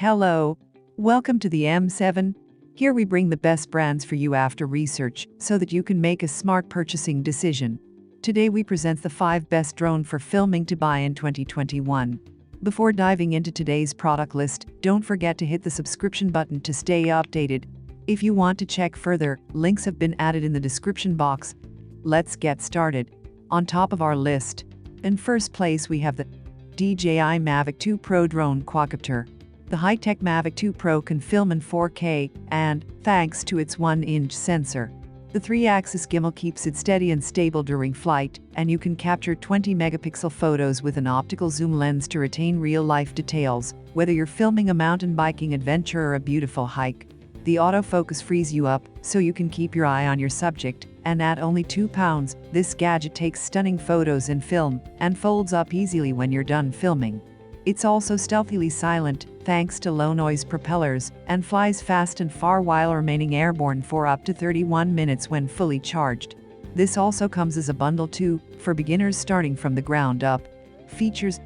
Hello, welcome to the M7. Here we bring the best brands for you after research so that you can make a smart purchasing decision. Today we present the 5 best drone for filming to buy in 2021. Before diving into today's product list, don't forget to hit the subscription button to stay updated. If you want to check further, links have been added in the description box. Let's get started. On top of our list, in first place we have the DJI Mavic 2 Pro drone quadcopter. The high-tech Mavic 2 Pro can film in 4K and, thanks to its 1-inch sensor, the 3-axis gimbal keeps it steady and stable during flight, and you can capture 20-megapixel photos with an optical zoom lens to retain real-life details, whether you're filming a mountain biking adventure or a beautiful hike. The autofocus frees you up, so you can keep your eye on your subject, and at only £2, this gadget takes stunning photos in film and folds up easily when you're done filming. It's also stealthily silent, thanks to low-noise propellers, and flies fast and far while remaining airborne for up to 31 minutes when fully charged. This also comes as a bundle too, for beginners starting from the ground up. Features: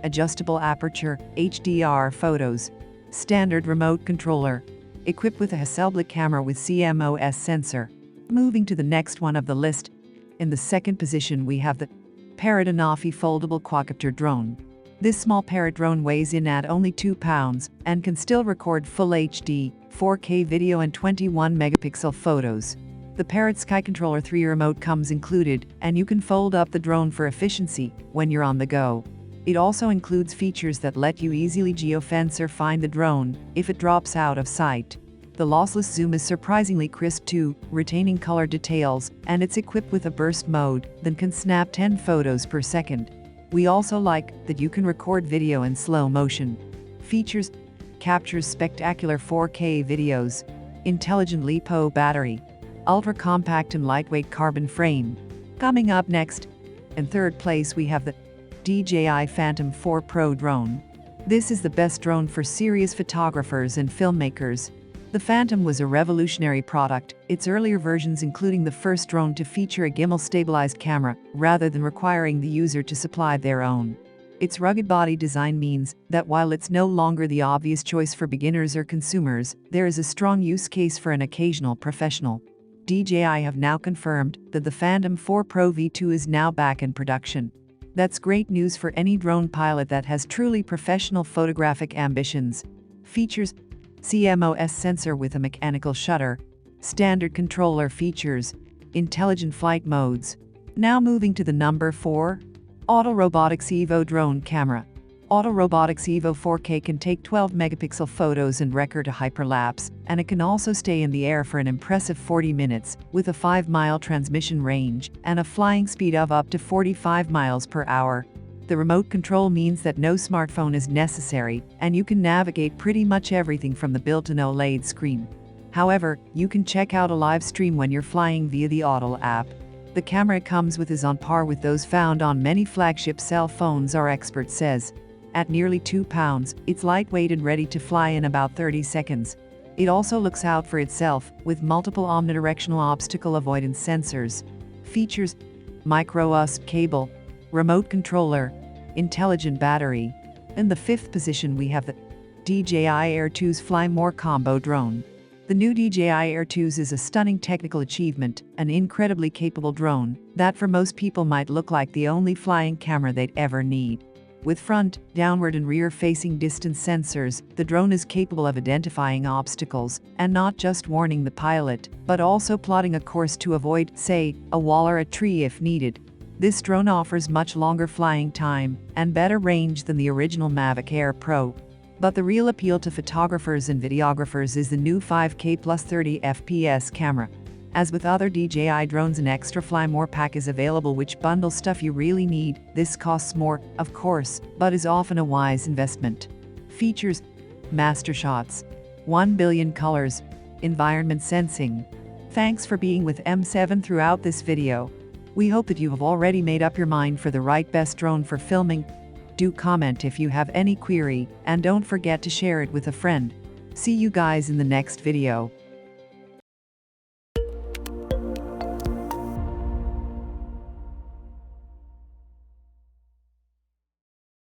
adjustable aperture, HDR photos, standard remote controller, equipped with a Hasselblad camera with CMOS sensor. Moving to the next one of the list, in the second position we have the Parrot Anafi foldable quadcopter drone. This small Parrot drone weighs in at only £2 and can still record full HD, 4K video and 21-megapixel photos. The Parrot Sky Controller 3 remote comes included, and you can fold up the drone for efficiency when you're on the go. It also includes features that let you easily geofence or find the drone if it drops out of sight. The lossless zoom is surprisingly crisp too, retaining color details, and it's equipped with a burst mode that can snap 10 photos per second. We also like that you can record video in slow motion. Features: captures spectacular 4K videos, intelligent LiPo battery, ultra-compact and lightweight carbon frame. Coming up next, in third place we have the DJI Phantom 4 Pro drone. This is the best drone for serious photographers and filmmakers. The Phantom was a revolutionary product, its earlier versions including the first drone to feature a gimbal-stabilized camera, rather than requiring the user to supply their own. Its rugged body design means that while it's no longer the obvious choice for beginners or consumers, there is a strong use case for an occasional professional. DJI have now confirmed that the Phantom 4 Pro V2 is now back in production. That's great news for any drone pilot that has truly professional photographic ambitions. Features: CMOS sensor with a mechanical shutter, standard controller features, intelligent flight modes. Now moving to the number 4, Auto Robotics EVO drone camera. Auto Robotics EVO 4K can take 12-megapixel photos and record a hyperlapse, and it can also stay in the air for an impressive 40 minutes, with a 5-mile transmission range and a flying speed of up to 45 miles per hour. The remote control means that no smartphone is necessary, and you can navigate pretty much everything from the built-in OLED screen. However, you can check out a live stream when you're flying via the Auto app. The camera it comes with is on par with those found on many flagship cell phones, our expert says. At nearly £2, it's lightweight and ready to fly in about 30 seconds. It also looks out for itself, with multiple omnidirectional obstacle avoidance sensors. Features: micro USB cable, remote controller, intelligent battery. In the fifth position we have the DJI Air 2's Fly More Combo drone. The new DJI Air 2's is a stunning technical achievement, an incredibly capable drone that for most people might look like the only flying camera they'd ever need. With front, downward and rear-facing distance sensors, the drone is capable of identifying obstacles and not just warning the pilot, but also plotting a course to avoid, say, a wall or a tree if needed. This drone offers much longer flying time and better range than the original Mavic Air Pro. But the real appeal to photographers and videographers is the new 5K plus 30 FPS camera. As with other DJI drones, an extra Fly More pack is available which bundles stuff you really need. This costs more, of course, but is often a wise investment. Features: master shots, 1 billion colors, environment sensing. Thanks for being with M7 throughout this video. We hope that you have already made up your mind for the right best drone for filming. Do comment if you have any query, and don't forget to share it with a friend. See you guys in the next video.